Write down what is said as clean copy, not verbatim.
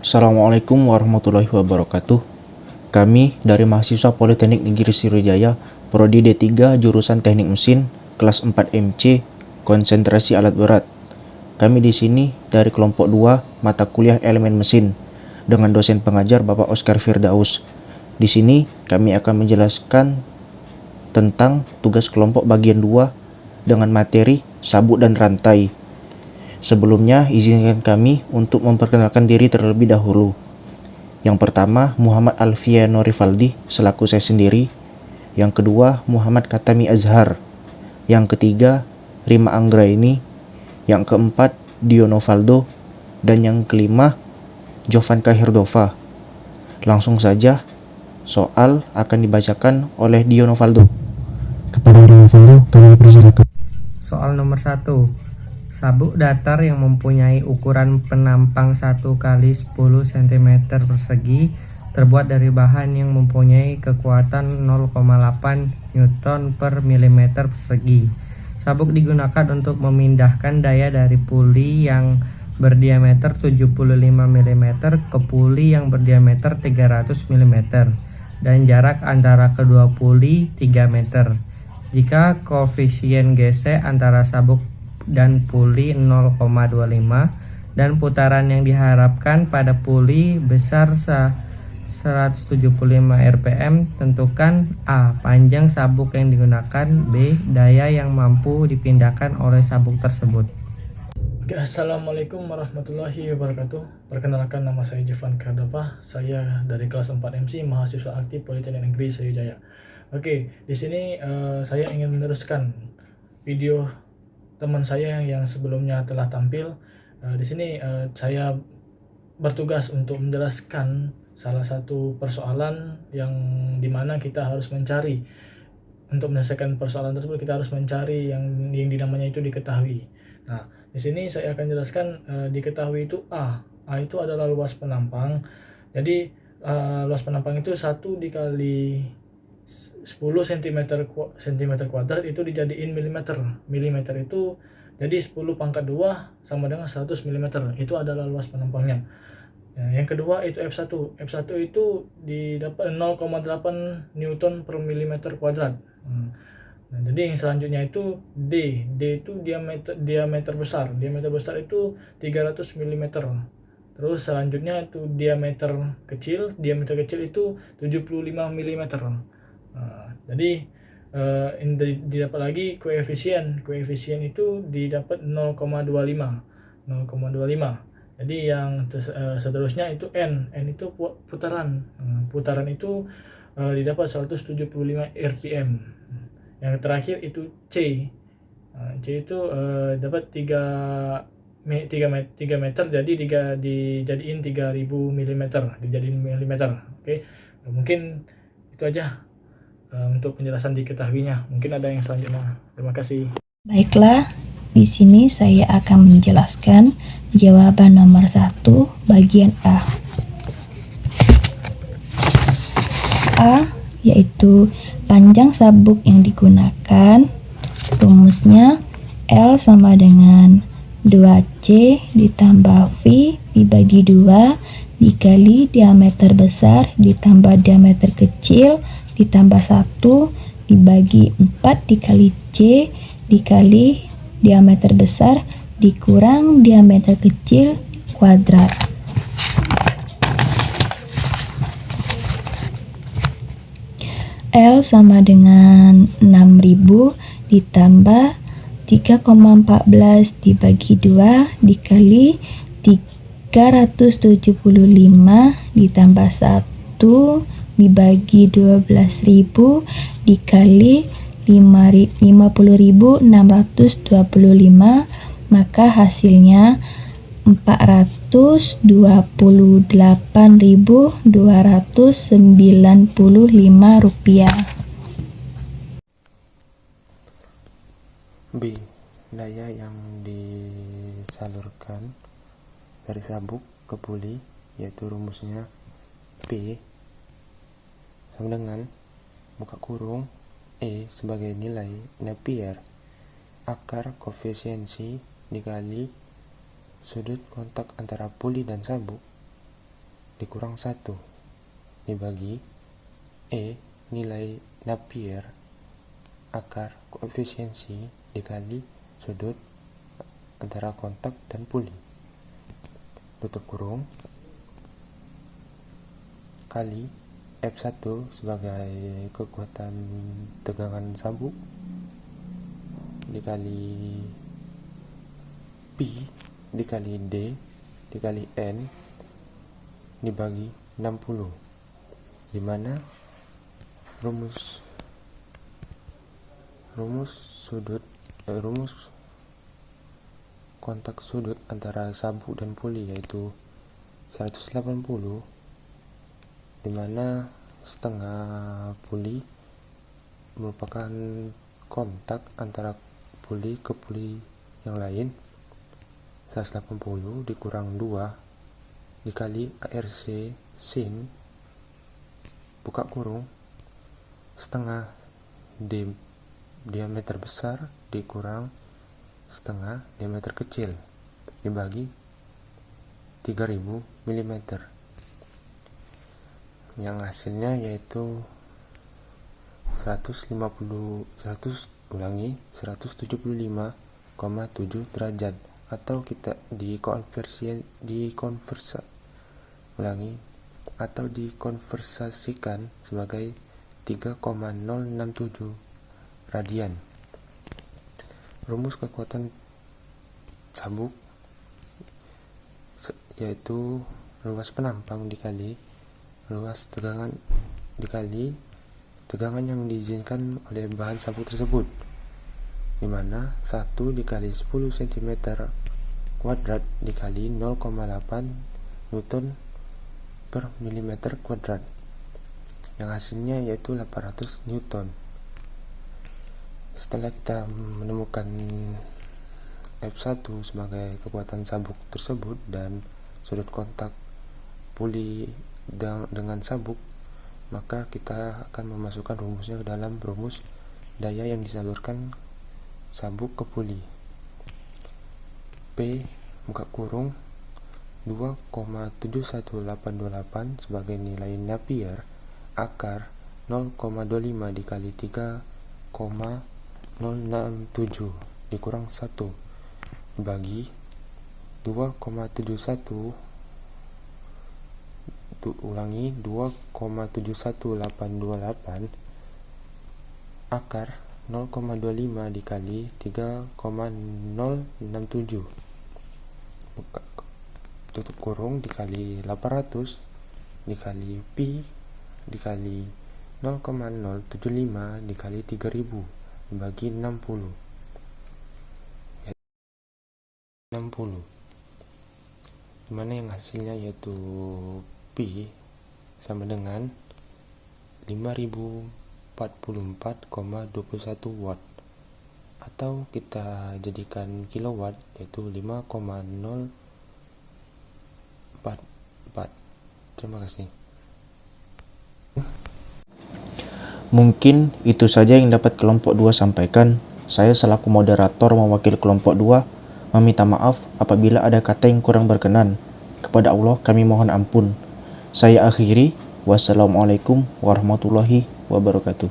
Assalamualaikum warahmatullahi wabarakatuh. Kami dari mahasiswa Politeknik Negeri Sriwijaya, Prodi D3 jurusan Teknik Mesin, kelas 4 MC, konsentrasi alat berat. Kami di sini dari kelompok 2 mata kuliah elemen mesin dengan dosen pengajar Bapak Oscar Firdaus. Di sini kami akan menjelaskan tentang tugas kelompok bagian 2 dengan materi sabuk dan rantai. Sebelumnya, izinkan kami untuk memperkenalkan diri terlebih dahulu. Yang pertama, Muhammad Alfiano Rivaldi selaku saya sendiri. Yang kedua, Muhammad Katami Azhar. Yang ketiga, Rima Anggraini. Yang keempat, Diono Valdo. Dan yang kelima, Jovanka Hirdova. Langsung saja, soal akan dibacakan oleh Diono Valdo. Kepada Diono Valdo, kami persilakan. Soal nomor 1. Sabuk datar yang mempunyai ukuran penampang 1 kali 10 cm persegi terbuat dari bahan yang mempunyai kekuatan 0,8 Newton per mm persegi. Sabuk digunakan untuk memindahkan daya dari puli yang berdiameter 75 mm ke puli yang berdiameter 300 mm dan jarak antara kedua puli 3 meter. Jika koefisien GC antara sabuk dan puli 0,25 dan putaran yang diharapkan pada puli besar 175 rpm, tentukan A. Panjang sabuk yang digunakan, B. Daya yang mampu dipindahkan oleh sabuk tersebut. Oke, Assalamualaikum warahmatullahi wabarakatuh. Perkenalkan, nama saya Jovanka Hirdova. Saya dari kelas 4 MC, mahasiswa aktif Politeknik Negeri Sriwijaya. Oke, di sini saya ingin meneruskan video teman saya yang sebelumnya telah tampil. Di sini saya bertugas untuk menjelaskan salah satu persoalan yang dimana kita harus mencari, untuk menyelesaikan persoalan tersebut kita harus mencari yang dinamanya itu diketahui. Nah, di sini saya akan jelaskan diketahui itu A. A itu adalah luas penampang. Jadi luas penampang itu 1 dikali 10 cm kuadrat itu dijadiin milimeter. Milimeter itu jadi 10 pangkat 2 sama dengan 100 mm. Itu adalah luas penampangnya. Yang kedua itu F1. F1 itu didapat 0,8 Newton per milimeter kuadrat. Nah, jadi yang selanjutnya itu D. D itu diameter besar. Diameter besar itu 300 mm. Terus selanjutnya itu diameter kecil. Diameter kecil itu 75 mm. Jadi didapat lagi koefisien. Koefisien itu didapat 0,25. 0,25. Jadi yang seterusnya itu N. N itu putaran. Putaran itu didapat 175 rpm. Yang terakhir itu C. C itu dapat 3 meter, jadi dijadiin 3000 mm, dijadiin milimeter. Oke. Mungkin itu aja untuk penjelasan diketahuinya. Mungkin ada yang selanjutnya. Terima kasih. Baiklah, di sini saya akan menjelaskan jawaban nomor 1 bagian A. A yaitu panjang sabuk yang digunakan. Rumusnya L sama dengan 2C ditambah V dibagi 2 dikali diameter besar ditambah diameter kecil ditambah 1 dibagi 4 dikali C dikali diameter besar dikurang diameter kecil kuadrat. L sama dengan 6000 ditambah 3,14 dibagi 2 dikali 375 ditambah 1 dibagi 12.000 dikali 50.625, maka hasilnya 428.295 rupiah. B. Daya yang disalurkan dari sabuk ke puli, yaitu rumusnya P sama dengan buka kurung E sebagai nilai Napier akar koefisiensi dikali sudut kontak antara puli dan sabuk dikurang 1 dibagi E nilai Napier akar koefisiensi dikali sudut antara kontak dan puli, tutup kurung, kali F1 sebagai kekuatan tegangan sabuk dikali P dikali D dikali N dibagi 60, di mana rumus kontak sudut antara sabuk dan puli yaitu 180, di mana setengah puli merupakan kontak antara puli ke puli yang lain. 180 dikurang 2 dikali ARC sin buka kurung setengah diameter besar dikurang setengah diameter kecil dibagi 3000 mm, yang hasilnya yaitu 175,7 derajat, atau kita dikonversasikan sebagai 3,067 radian. Rumus kekuatan sabuk yaitu luas penampang dikali luas tegangan dikali tegangan yang diizinkan oleh bahan sabuk tersebut, di mana 1 dikali 10 cm kuadrat dikali 0,8 Newton per milimeter kuadrat, yang hasilnya yaitu 800 Newton. Setelah kita menemukan F1 sebagai kekuatan sabuk tersebut dan sudut kontak puli dengan sabuk, maka kita akan memasukkan rumusnya ke dalam rumus daya yang disalurkan sabuk ke puli. P buka kurung 2,71828 sebagai nilai Napier akar 0,25 dikali 3,067 dikurang 1 dibagi 2,71828 akar 0,25 dikali 3,067 buka tutup kurung dikali 800 dikali pi dikali 0,075 dikali 3000 dibagi 60, dimana yang hasilnya yaitu pi sama dengan 5044,21 watt, atau kita jadikan kilowatt yaitu 5,044. Terima kasih. Mungkin itu saja yang dapat kelompok 2 sampaikan. Saya selaku moderator mewakili kelompok 2 meminta maaf apabila ada kata yang kurang berkenan. Kepada Allah kami mohon ampun. Saya akhiri. Wassalamualaikum warahmatullahi wabarakatuh.